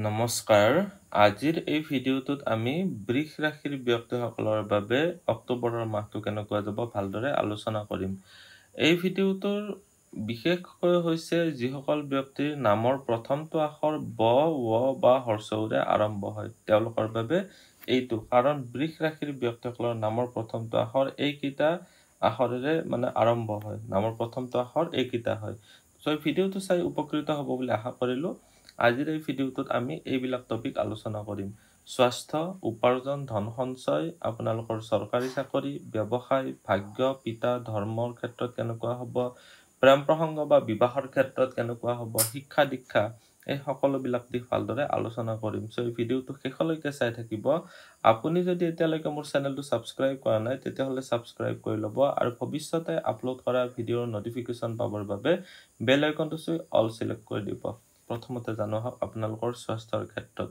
নমস্কাৰ আজিৰ এই ভিডিঅ'টোত আমি বৃষ ৰাশিৰ ব্যক্তিসকলৰ বাবে অক্টোবৰৰ মাহটো কেনেকুৱা যাব ভালদৰে আলোচনা কৰিম। এই ভিডিঅ'টোৰ বিশেষকৈ হৈছে যিসকল ব্যক্তিৰ নামৰ প্ৰথমটো আখৰ ব, ৱ বা হৰ্ষউৰে আৰম্ভ হয় তেওঁলোকৰ বাবে এইটো, কাৰণ বৃষ ৰাশিৰ ব্যক্তিসকলৰ নামৰ প্ৰথমটো আখৰ এইকেইটা আখৰেৰে আৰম্ভ হয়। নামৰ প্ৰথমটো আখৰ এইকেইটা হয়। সো ভিডিঅ'টো চাই উপকৃত হ'ব বুলি আশা কৰিলোঁ। আজিৰ এই ভিডিঅ'টোত আমি এইবিলাক টপিক আলোচনা কৰিম। স্বাস্থ্য, উপাৰ্জন, ধন সঞ্চয়, আপোনালোকৰ চৰকাৰী চাকৰি, ব্যৱসায়, ভাগ্য, পিতা, ধৰ্মৰ ক্ষেত্ৰত কেনেকুৱা হ'ব, প্ৰেম প্ৰসংগ বা বিবাহৰ ক্ষেত্ৰত কেনেকুৱা হ'ব, শিক্ষা দীক্ষা, এই সকলোবিলাক দিশ ভালদৰে আলোচনা কৰিম। সো এই ভিডিঅ'টো শেষলৈকে চাই থাকিব। আপুনি যদি এতিয়ালৈকে মোৰ চেনেলটো ছাবস্ক্ৰাইব কৰা নাই তেতিয়াহ'লে ছাবস্ক্ৰাইব কৰি ল'ব আৰু ভৱিষ্যতে আপলোড কৰা ভিডিঅ'ৰ নটিফিকেশ্যন পাবৰ বাবে বেল আইকনটো চুই অল সিলেক্ট কৰি দিব। প্ৰথমতে জানো আহক আপোনালোকৰ স্বাস্থ্যৰ ক্ষেত্ৰত।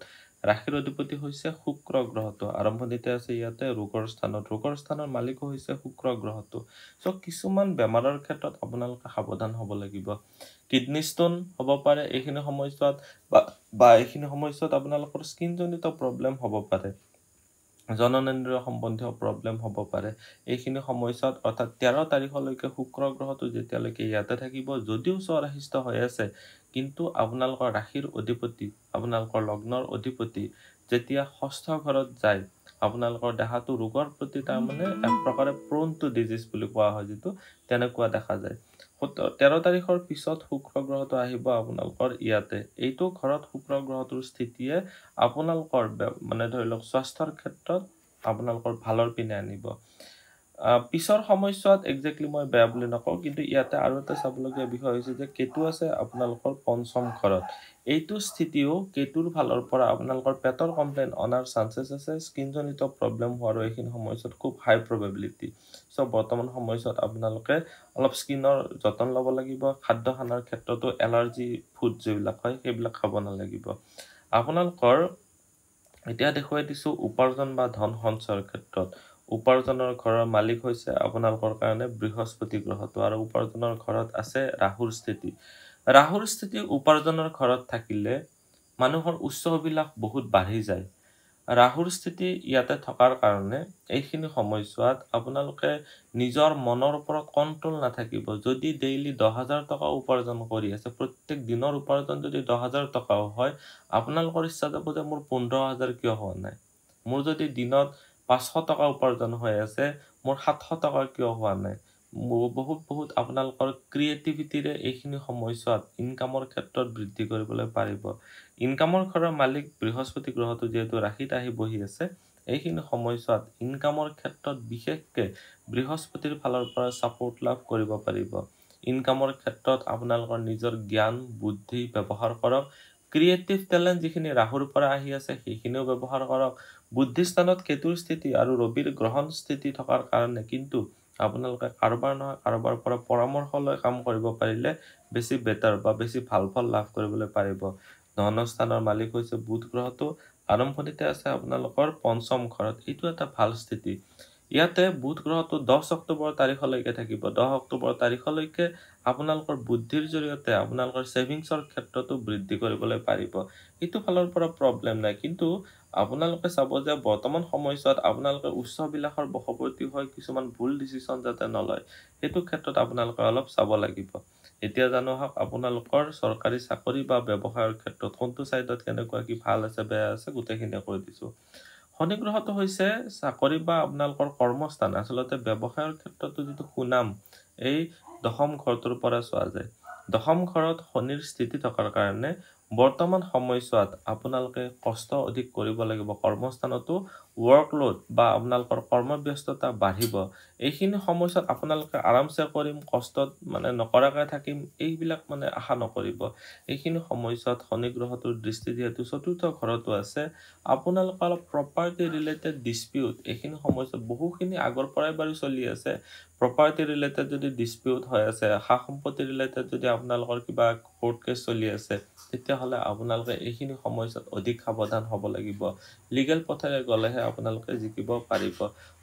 ৰাশিৰ অধিপতি হৈছে শুক্ৰ গ্ৰহটো, আৰম্ভণিতে আছে ইয়াতে ৰোগৰ স্থানত। ৰোগৰ স্থানৰ মালিকো হৈছে শুক্ৰ গ্ৰহটো। সো কিছুমান বেমাৰৰ ক্ষেত্ৰত আপোনালোকে সাৱধান হ'ব লাগিব। কিডনী ষ্টোন হ'ব পাৰে এইখিনি সময়ছোৱাত, বা এইখিনি সময়ছোৱাত আপোনালোকৰ স্কিনজনিত প্ৰব্লেম হ'ব পাৰে, জননেন্দ্ৰিয় সম্বন্ধীয় প্ৰব্লেম হ'ব পাৰে। এইখিনি সময়ছোৱাত অৰ্থাৎ 13 তাৰিখলৈকে শুক্ৰ গ্ৰহটো যেতিয়ালৈকে ইয়াতে থাকিব, যদিও স্বৰাশিষ্ট হৈ আছে, কিন্তু আপোনালোকৰ ৰাশিৰ অধিপতি, আপোনালোকৰ লগ্নৰ অধিপতি যেতিয়া ষষ্ঠ ঘৰত যায়, আপোনালোকৰ দেহাটো ৰোগৰ প্ৰতি এক প্ৰকাৰে প্ৰোন টু ডিজিজ বুলি কোৱা হয়, যিটো তেনেকুৱা দেখা যায়। 13 তাৰিখৰ পিছত শুক্ৰ গ্ৰহটো আহিব আপোনালোকৰ ইয়াতে। এইটো ঘৰত শুক্ৰ গ্ৰহটোৰ স্থিতিয়ে আপোনালোকৰ ধৰি লওক স্বাস্থ্যৰ ক্ষেত্ৰত আপোনালোকৰ ভালৰ পিনে আনিব। পিছৰ সময়ছোৱাত একজেক্টলি মই বেয়া বুলি নকওঁ, কিন্তু ইয়াতে আৰু এটা চাবলগীয়া বিষয় হৈছে যে কেতু আছে আপোনালোকৰ পঞ্চম ঘৰত। এইটো স্থিতিও কেতুৰ ফালৰ পৰা আপোনালোকৰ পেটৰ কমপ্লেইন অনাৰ চান্সেছ আছে, স্কিনজনিত প্ৰব্লেম হোৱাৰো এইখিনি সময়ছোৱাত খুব হাই প্ৰবেবিলিটি। সো বৰ্তমান সময়ছোৱাত আপোনালোকে অলপ স্কিনৰ যতন ল'ব লাগিব। খাদ্য খানাৰ ক্ষেত্ৰতো এলাৰ্জি ফুড যিবিলাক হয় সেইবিলাক খাব নালাগিব। আপোনালোকৰ এতিয়া দেখুৱাই দিছোঁ উপাৰ্জন বা ধন সঞ্চয়ৰ ক্ষেত্ৰত। উপাৰ্জনৰ ঘৰৰ মালিক হৈছে আপোনালোকৰ কাৰণে বৃহস্পতি গ্ৰহটো, আৰু উপাৰ্জনৰ ঘৰত আছে ৰাহুৰ স্থিতি। ৰাহুৰ স্থিতি উপাৰ্জনৰ ঘৰত থাকিলে মানুহৰ উচ্চ অভিলাষ বহুত বাঢ়ি যায়। ৰাহুৰ স্থিতি ইয়াতে থকাৰ কাৰণে এইখিনি সময়ছোৱাত আপোনালোকে নিজৰ মনৰ ওপৰত কণ্ট্ৰল নাথাকিব। যদি ডেইলি 10,000 টকা উপাৰ্জন কৰি আছে, প্ৰত্যেক দিনৰ উপাৰ্জন যদি 10,000 টকাও হয়, আপোনালোকৰ ইচ্ছা যাব যে মোৰ 15,000 কিয় হোৱা নাই। মোৰ যদি দিনত 500 টকা উপাৰ্জন হৈ আছে, মোৰ 700 টকা কিয় হোৱা নাই। বহুত আপোনালোকৰ ক্ৰিয়েটিভিটিৰে এইখিনি সময়ছোৱাত ইনকামৰ ক্ষেত্ৰত বৃদ্ধি কৰিবলৈ পাৰিব। ইনকামৰ ঘৰৰ মালিক বৃহস্পতি গ্ৰহটো যিহেতু ৰাশিত আহি বহি আছে, এইখিনি সময়ছোৱাত ইনকামৰ ক্ষেত্ৰত বিশেষকৈ বৃহস্পতিৰ ফালৰ পৰা ছাপোৰ্ট লাভ কৰিব পাৰিব। ইনকামৰ ক্ষেত্ৰত আপোনালোকৰ নিজৰ জ্ঞান বুদ্ধি ব্যৱহাৰ কৰক। ক্ৰিয়েটিভ টেলেণ্ট যিখিনি ৰাহুৰ পৰা আহি আছে সেইখিনিও ব্যৱহাৰ কৰক। বুদ্ধিস্থানত কেতুৰ স্থিতি আৰু ৰবিৰ গ্ৰহণ স্থিতি থকাৰ কাৰণে কিন্তু আপোনালোকে কাৰোবাৰ নহয় কাৰোবাৰ পৰা পৰামৰ্শ লৈ কাম কৰিব পাৰিলে বেছি বেটাৰ বা বেছি ভাল ফল লাভ কৰিবলৈ পাৰিব। ধনস্থানৰ মালিক হৈছে বুধ গ্ৰহটো, আৰম্ভণিতে আছে আপোনালোকৰ পঞ্চম ঘৰত। এইটো এটা ভাল স্থিতি। ইয়াতে বুধ গ্ৰহটো 10 অক্টোবৰ তাৰিখলৈকে থাকিব। 10 অক্টোবৰ তাৰিখলৈকে আপোনালোকৰ বুদ্ধিৰ জৰিয়তে আপোনালোকৰ ছেভিংছৰ ক্ষেত্ৰতো বৃদ্ধি কৰিবলৈ পাৰিব। এইটো ফালৰ পৰা প্ৰব্লেম নাই, কিন্তু আপোনালোকে চাব যে বৰ্তমান সময়ছোৱাত আপোনালোকে উচ্চ বিলাসৰ বশৱৰ্তী হৈ কিছুমান ভুল ডিচিশ্যন যাতে নলয়, সেইটো ক্ষেত্ৰত আপোনালোকে অলপ চাব লাগিব। এতিয়া জানো আহক আপোনালোকৰ চৰকাৰী চাকৰি বা ব্যৱসায়ৰ ক্ষেত্ৰত কোনটো ছাইডত কেনেকুৱা কি ভাল আছে বেয়া আছে গোটেইখিনি কৈ দিছোঁ। শনি গ্ৰহটো হৈছে চাকৰি বা আপোনালোকৰ কৰ্মস্থান। আচলতে ব্যৱসায়ৰ ক্ষেত্ৰতো যিটো সুনাম এই দশম ঘৰটোৰ পৰা চোৱা যায়। দশম ঘৰত শনিৰ স্থিতি থকাৰ কাৰণে বৰ্তমান সময়ছোৱাত আপোনালোকে কষ্ট অধিক কৰিব লাগিব। কৰ্মস্থানতো ৱৰ্কলোড বা আপোনালোকৰ কৰ্মব্যস্ততা বাঢ়িব। এইখিনি সময়ছোৱাত আপোনালোকে আৰামছে কৰিম, কষ্টত নকৰাকৈ থাকিম, এইবিলাক আশা নকৰিব। এইখিনি সময়ছোৱাত শনি গ্ৰহটোৰ দৃষ্টি যিহেতু চতুৰ্থ ঘৰতো আছে, আপোনালোকে অলপ প্ৰপাৰ্টি ৰিলেটেড ডিছপিউট এইখিনি সময়ছোৱাত বহুখিনি আগৰ পৰাই বাৰু চলি আছে। প্ৰপাৰ্টি ৰিলেটেড যদি ডিছপিউট হৈ আছে, সা সম্পত্তি ৰিলেটেড যদি আপোনালোকৰ কিবা কোৰ্ট কেছ চলি আছে, তেতিয়াহ'লে আপোনালোকে এইখিনি সময়ছোৱাত অধিক সাৱধান হ'ব লাগিব। লিগেল পথেৰে গ'লেহে আপোনালোকে জিকিব পাৰিব।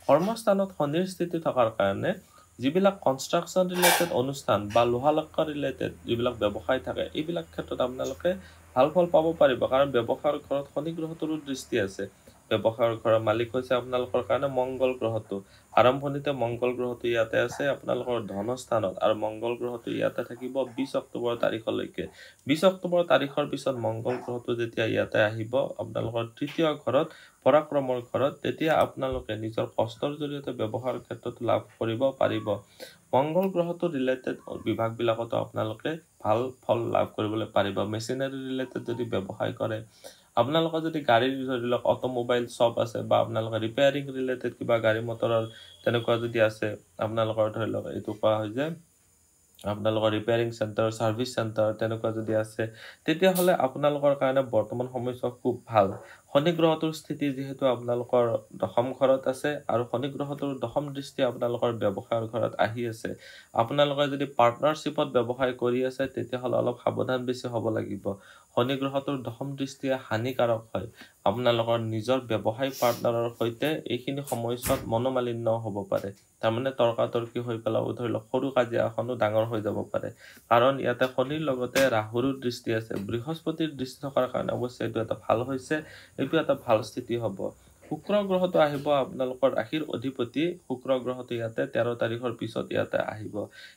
কৰ্মস্থানত শনিৰ স্থিতি থকাৰ কাৰণে যিবিলাক কনষ্ট্ৰাকশ্যন ৰিলেটেড অনুষ্ঠান বা লোহা লক্কৰ ৰিলেটেড যিবিলাক ব্যৱসায় থাকে, এইবিলাক ক্ষেত্ৰত আপোনালোকে ভাল ফল পাব পাৰিব, কাৰণ ব্যৱসায়ৰ ঘৰত শনি গ্ৰহটোৰো দৃষ্টি আছে। ব্যৱসায়ৰ ঘৰৰ মালিক হৈছে আপোনালোকৰ কাৰণে মংগল গ্ৰহটো। আৰম্ভণিতে মংগল গ্ৰহটো ইয়াতে আছে আপোনালোকৰ ধনস্থানত, আৰু মংগল গ্ৰহটো ইয়াতে থাকিব 20 অক্টোবৰ তাৰিখলৈকে। 20 অক্টোবৰ তাৰিখৰ পিছত মংগল গ্ৰহটো যেতিয়া ইয়াতে আহিব আপোনালোকৰ তৃতীয় ঘৰত, পৰাক্ৰমৰ ঘৰত, তেতিয়া আপোনালোকে নিজৰ কষ্টৰ জৰিয়তে ব্যৱসায়ৰ ক্ষেত্ৰত লাভ কৰিব পাৰিব। মংগল গ্ৰহটো ৰিলেটেড বিভাগবিলাকতো আপোনালোকে ভাল ফল লাভ কৰিবলৈ পাৰিব। মেচিনাৰী ৰিলেটেড যদি ব্যৱসায় কৰে, আপোনালোকৰ যদি গাড়ীৰ ধৰি লওক অটোমোবাইল শ্বপ আছে, বা আপোনালোকে ৰিপেয়াৰিং ৰিলেটেড কিবা গাড়ী মটৰৰ তেনেকুৱা যদি আছে, আপোনালোকৰ ধৰি লওক এইটো কোৱা হয় যে আপোনালোকৰ ৰিপেয়াৰিং চেণ্টাৰ, ছাৰ্ভিচ চেণ্টাৰ তেনেকুৱা যদি আছে, তেতিয়াহ'লে আপোনালোকৰ কাৰণে বৰ্তমান সময়ছোৱা খুব ভাল। শনি গ্ৰহটোৰ স্থিতি যিহেতু আপোনালোকৰ দশম ঘৰত আছে, আৰু শনি গ্ৰহটোৰ দশম দৃষ্টি আপোনালোকৰ ব্যৱসায়ৰ ঘৰত আহি আছে। আপোনালোকে যদি পাৰ্টনাৰশ্বিপত ব্যৱসায় কৰি আছে, তেতিয়াহ'লে অলপ সাৱধান বেছি হ'ব লাগিব। শনি গ্ৰহটোৰ দশম দৃষ্টিয়ে হানিকাৰক হয়। আপোনালোকৰ নিজৰ ব্যৱসায় পাৰ্টনাৰৰ সৈতে এইখিনি সময়ছোৱাত মনোমালিন্য হ'ব পাৰে। তাৰমানে তৰ্কাতৰ্কি হৈ পেলাব, ধৰি লওক সৰু কাজিয়া এখনো ডাঙৰ হৈ যাব পাৰে, কাৰণ ইয়াতে শনিৰ লগতে ৰাহুৰো দৃষ্টি আছে। বৃহস্পতিৰ দৃষ্টি থকাৰ কাৰণে অৱশ্যে এইটো এটা ভাল হৈছে, এইটো এটা ভাল স্থিতি হ'ব। শুক্ৰ গ্ৰহটো আহিব আপোনালোকৰ ৰাশিৰ অধিপতি। শুক্ৰ গ্ৰহটো ইয়াতে 13 তাৰিখৰ পিছত ইয়াতে আহিব।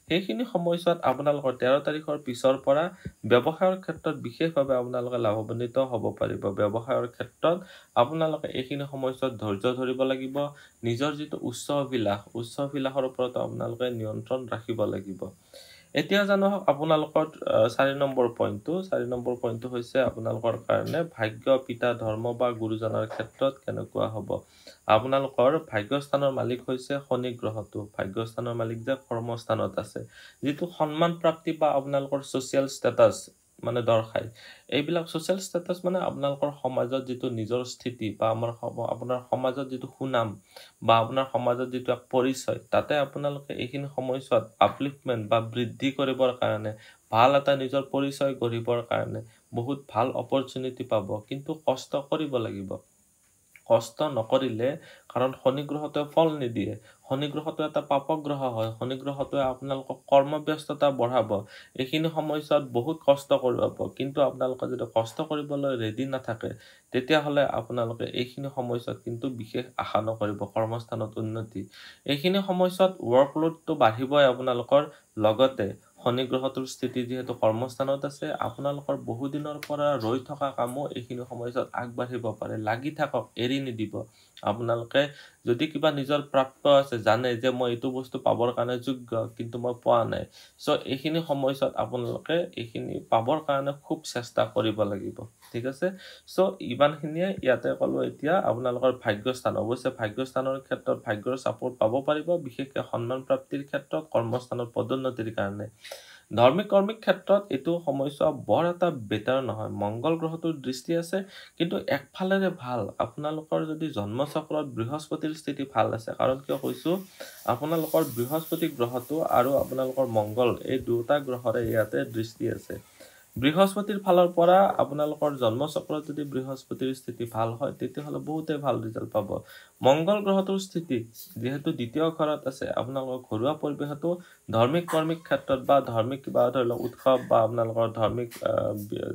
সেইখিনি সময়ছোৱাত আপোনালোকৰ 13 তাৰিখৰ পিছৰ পৰা ব্যৱসায়ৰ ক্ষেত্ৰত বিশেষভাৱে আপোনালোকে লাভান্বিত হ'ব পাৰিব। ব্যৱসায়ৰ ক্ষেত্ৰত আপোনালোকে এইখিনি সময়ছোৱাত ধৈৰ্য ধৰিব লাগিব। নিজৰ যিটো উচ্চ অভিলাষৰ ওপৰতো আপোনালোকে নিয়ন্ত্ৰণ ৰাখিব লাগিব। এতিয়া জানো আপোনালোকৰ 4 নম্বৰ পইণ্টটো হৈছে আপোনালোকৰ কাৰণে ভাগ্য, পিতা, ধৰ্ম বা গুৰুজনৰ ক্ষেত্ৰত কেনেকুৱা হ'ব। আপোনালোকৰ ভাগ্যস্থানৰ মালিক হৈছে শনি গ্ৰহটো। ভাগ্যস্থানৰ মালিক যে কৰ্মস্থানত আছে, যিটো সন্মান প্ৰাপ্তি বা আপোনালোকৰ ছ'চিয়েল ষ্টেটাছ মানে দৰ্শায়। এইবিলাক ছ'চিয়েল ষ্টেটাছ মানে আপোনালোকৰ সমাজত যিটো নিজৰ স্থিতি, বা আপোনাৰ সমাজত যিটো সুনাম, বা আপোনাৰ সমাজত যিটো এক পৰিচয়, তাতে আপোনালোকে এইখিনি সময়ছোৱাত আপলিফমেণ্ট বা বৃদ্ধি কৰিবৰ কাৰণে, ভাল এটা নিজৰ পৰিচয় গঢ়িবৰ কাৰণে বহুত ভাল অপৰচুনিটি পাব, কিন্তু কষ্ট কৰিব লাগিব। কষ্ট নকৰিলে, কাৰণ শনি গ্ৰহটোৱে ফল নিদিয়ে। শনি গ্ৰহটো এটা পাপক গ্ৰহ হয়। শনি গ্ৰহটোৱে আপোনালোকক কৰ্মব্যস্ততা বঢ়াব। এইখিনি সময়ছোৱাত বহুত কষ্ট কৰিব, কিন্তু আপোনালোকে যদি কষ্ট কৰিবলৈ ৰেডি নাথাকে, তেতিয়াহ'লে আপোনালোকে এইখিনি সময়ছোৱাত কিন্তু বিশেষ আশা নকৰিব কৰ্মস্থানত উন্নতি। এইখিনি সময়ছোৱাত ৱৰ্কলোডটো বাঢ়িবই আপোনালোকৰ। লগতে শনি গ্ৰহটোৰ স্থিতি যিহেতু কৰ্মস্থানত আছে, আপোনালোকৰ বহুদিনৰ পৰা ৰৈ থকা কামো এইখিনি সময়ছোৱাত আগবাঢ়িব পাৰে। লাগি থাকক, এৰি নিদিব। আপোনালোকে যদি কিবা নিজৰ প্ৰাপ্য আছে, জানে যে মই এইটো বস্তু পাবৰ কাৰণে যোগ্য, কিন্তু মই পোৱা নাই, চ' এইখিনি সময়ছোৱাত আপোনালোকে এইখিনি পাবৰ কাৰণে খুব চেষ্টা কৰিব লাগিব। ঠিক আছে, চ' ইমানখিনিয়ে ইয়াতে ক'লো। এতিয়া আপোনালোকৰ ভাগ্যস্থান, অৱশ্যে ভাগ্যস্থানৰ ক্ষেত্ৰত ভাগ্যৰ ছাপোৰ্ট পাব পাৰিব, বিশেষকৈ সন্মান প্ৰাপ্তিৰ ক্ষেত্ৰত, কৰ্মস্থানত পদোন্নতিৰ কাৰণে। ধৰ্মিক কৰ্মিক ক্ষেত্ৰত এইটো সময়ছোৱা বৰ এটা বেটাৰ নহয়। মংগল গ্ৰহটোৰ দৃষ্টি আছে, কিন্তু একফালেৰে ভাল। আপোনালোকৰ যদি জন্মচক্ৰত বৃহস্পতিৰ স্থিতি ভাল আছে, কাৰণ কিয় কৈছোঁ, আপোনালোকৰ বৃহস্পতি গ্ৰহটো আৰু আপোনালোকৰ মংগল, এই দুটা গ্ৰহৰে ইয়াতে দৃষ্টি আছে। বৃহস্পতিৰ ফালৰ পৰা আপোনালোকৰ জন্মচক্ৰত যদি বৃহস্পতিৰ স্থিতি ভাল হয়, তেতিয়াহ'লে বহুতেই ভাল ৰিজাল্ট পাব। মংগল গ্ৰহটোৰ স্থিতি যিহেতু দ্বিতীয় ঘৰত আছে, আপোনালোকৰ ঘৰুৱা পৰিৱেশতো ধৰ্মিক কৰ্মিক ক্ষেত্ৰত, বা ধৰ্মিক কিবা ধৰি লওক উৎসৱ, বা আপোনালোকৰ ধৰ্মিক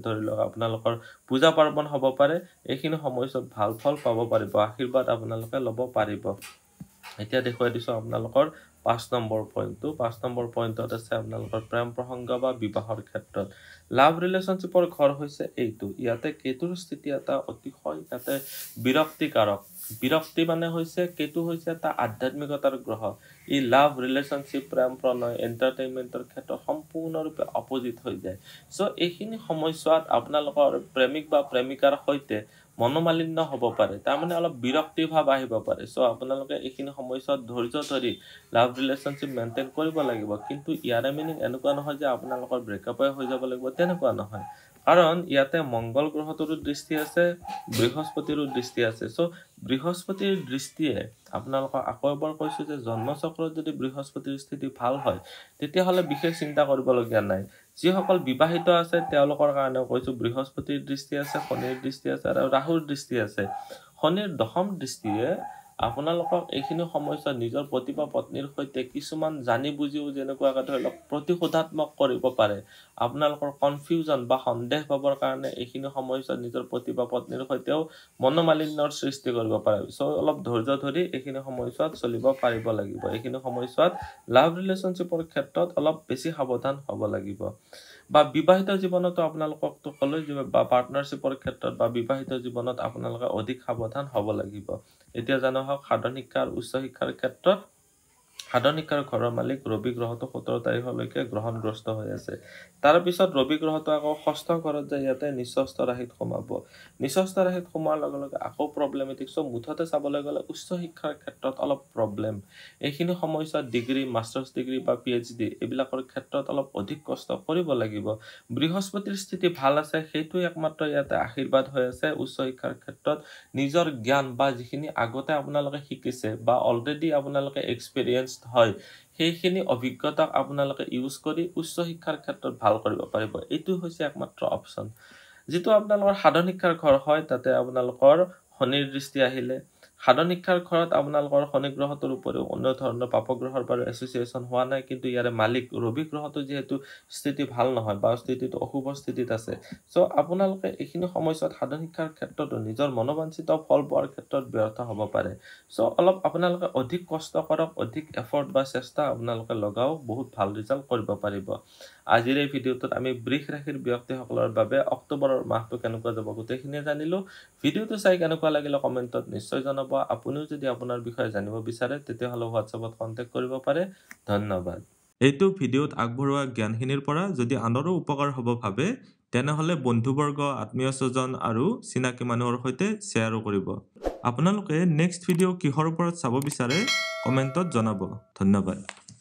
ধৰি লওক আপোনালোকৰ পূজা পাৰ্বণ হ'ব পাৰে। এইখিনি সময়ছোৱাত ভাল ফল পাব পাৰিব, আশীৰ্বাদ আপোনালোকে ল'ব পাৰিব। এতিয়া দেখুৱাই দিছোঁ আপোনালোকৰ 5 নম্বৰ পইণ্টটো। 5 নম্বৰ পইণ্টত আছে আপোনালোকৰ প্ৰেম প্ৰসংগ বা বিবাহৰ ক্ষেত্ৰত। লাভ ৰিলেশ্যনশ্বিপৰ ঘৰ হৈছে এইটো। ইয়াতে কেতুৰ স্থিতি এটা অতিশয় ইয়াতে বিৰক্তিকাৰক। বিৰক্তি মানে হৈছে, কেতু হৈছে এটা আধ্যাত্মিকতাৰ গ্ৰহ। ই লাভ ৰিলেশ্যনশ্বিপ, প্ৰেম প্ৰণয়, এণ্টাৰটেইনমেণ্টৰ ক্ষেত্ৰত সম্পূৰ্ণৰূপে অপজিট হৈ যায়। চ' এইখিনি সময়ছোৱাত আপোনালোকৰ প্ৰেমিক বা প্ৰেমিকাৰ সৈতে মনোমালিন্য হ'ব পাৰে, তাৰমানে অলপ বিৰক্তি ভাৱ আহিব পাৰে। চ' আপোনালোকে এইখিনি সময়ছোৱাত ধৈৰ্য ধৰি লাভ ৰিলেশ্যনশ্বিপ মেইনটেইন কৰিব লাগিব। কিন্তু ইয়াৰে মিনিং এনেকুৱা নহয় যে আপোনালোকৰ ব্ৰেকআপে হৈ যাব লাগিব, তেনেকুৱা নহয়। কাৰণ ইয়াতে মংগল গ্ৰহটোৰো দৃষ্টি আছে, বৃহস্পতিৰো দৃষ্টি আছে। চ' বৃহস্পতিৰ দৃষ্টিয়ে আপোনালোকক আকৌ এবাৰ কৈছোঁ যে জন্মচক্ৰত যদি বৃহস্পতিৰ স্থিতি ভাল হয়, তেতিয়াহ'লে বিশেষ চিন্তা কৰিবলগীয়া নাই। যিসকল বিবাহিত আছে তেওঁলোকৰ কাৰণেও কৈছোঁ, বৃহস্পতিৰ দৃষ্টি আছে, শনিৰ দৃষ্টি আছে, আৰু ৰাহুৰ দৃষ্টি আছে। শনিৰ দশম দৃষ্টিয়ে আপোনালোকক এইখিনি সময়ছোৱাত নিজৰ পতি বা পত্নীৰ সৈতে কিছুমান জানি বুজিও যেনেকুৱাকৈ ধৰি লওক প্ৰতিশোধাত্মক কৰিব পাৰে। আপোনালোকৰ কনফিউজন বা সন্দেহ পাবৰ কাৰণে এইখিনি সময়ছোৱাত নিজৰ পতি বা পত্নীৰ সৈতেও মনোমালিন্যৰ সৃষ্টি কৰিব পাৰে। চ' অলপ ধৈৰ্য ধৰি এইখিনি সময়ছোৱাত চলিব পাৰিব লাগিব। এইখিনি সময়ছোৱাত লাভ ৰিলেশ্যনশ্বিপৰ ক্ষেত্ৰত অলপ বেছি সাৱধান হ'ব লাগিব। বা বিবাহিত জীৱনতো আপোনালোকক ক'লৈ বা পাৰ্টনাৰশ্বিপৰ ক্ষেত্ৰত বা বিবাহিত জীৱনত আপোনালোকে অধিক সাৱধান হ'ব লাগিব। এতিয়া জানো হওক সাধন শিক্ষা আৰু উচ্চ শিক্ষাৰ ক্ষেত্ৰত সাধন শিক্ষাৰ ঘৰৰ মালিক ৰবি গ্ৰহটো 17 তাৰিখলৈকে গ্ৰহণগ্ৰস্ত হৈ আছে। তাৰপিছত ৰবি গ্ৰহটো আকৌ ষষ্ঠ ঘৰত যায় ইয়াতে নিচস্থ ৰাশিত সোমাব। নিচস্থ ৰাশিত সোমোৱাৰ লগে লগে আকৌ প্ৰব্লেমেটিক। চ' মুঠতে চাবলৈ গ'লে উচ্চ শিক্ষাৰ ক্ষেত্ৰত অলপ প্ৰব্লেম। এইখিনি সময়ছোৱাত ডিগ্ৰী, মাষ্টাৰ্ছ ডিগ্ৰী বা PhD এইবিলাকৰ ক্ষেত্ৰত অলপ অধিক কষ্ট কৰিব লাগিব। বৃহস্পতিৰ স্থিতি ভাল আছে, সেইটোৱে একমাত্ৰ ইয়াতে আশীৰ্বাদ হৈ আছে উচ্চ শিক্ষাৰ ক্ষেত্ৰত। নিজৰ জ্ঞান বা যিখিনি আগতে আপোনালোকে শিকিছে বা অলৰেডি আপোনালোকে এক্সপিৰিয়েঞ্চড হয়, সেইখিনি অভিজ্ঞতাক আপোনালোকে ইউজ কৰি উচ্চ শিক্ষাৰ ক্ষেত্ৰত ভাল কৰিব পাৰিব। এইটো হৈছে একমাত্ৰ অপশ্যন। যিটো আপোনালোকৰ সাধন শিক্ষাৰ ঘৰ হয়, তাতে আপোনালোকৰ শনিৰ দৃষ্টি আহিলে। সাধন শিক্ষাৰ ঘৰত আপোনালোকৰ শনি গ্ৰহটোৰ উপৰিও অন্য ধৰণৰ পাপগ্ৰহৰ বাৰু এছ'চিয়েশ্যন হোৱা নাই, কিন্তু ইয়াৰে মালিক ৰবি গ্ৰহটো যিহেতু স্থিতি ভাল নহয় বা স্থিতিটো অশুভ স্থিতিত আছে। চ' আপোনালোকে এইখিনি সময়ছোৱাত সাধন শিক্ষাৰ ক্ষেত্ৰতো নিজৰ মনোবাঞ্ছিত ফল পোৱাৰ ক্ষেত্ৰত ব্যৰ্থ হ'ব পাৰে। চ' অলপ আপোনালোকে অধিক কষ্ট কৰক, অধিক এফৰ্ট বা চেষ্টা আপোনালোকে লগাও, বহুত ভাল ৰিজাল্ট কৰিব পাৰিব। আজিৰ এই ভিডিঅ'টোত আমি বৃষ ৰাশিৰ ব্যক্তিসকলৰ বাবে অক্টোবৰৰ মাহটো কেনেকুৱা যাব গোটেইখিনিয়ে জানিলোঁ। ভিডিঅ'টো চাই কেনেকুৱা লাগিলে কমেণ্টত নিশ্চয় জনাব। আপুনিও যদি আপোনাৰ বিষয়ে জানিব বিচাৰে তেতিয়াহ'লে হোৱাটছএপত কণ্টেক্ট কৰিব পাৰে। ধন্যবাদ। এইটো ভিডিঅ'ত আগবঢ়োৱা জ্ঞানখিনিৰ পৰা যদি আনৰো উপকাৰ হ'ব ভাবে, তেনেহ'লে বন্ধুবৰ্গ, আত্মীয় স্বজন আৰু চিনাকি মানুহৰ সৈতে শ্বেয়াৰো কৰিব। আপোনালোকে নেক্সট ভিডিঅ' কিহৰ ওপৰত চাব বিচাৰে কমেণ্টত জনাব। ধন্যবাদ।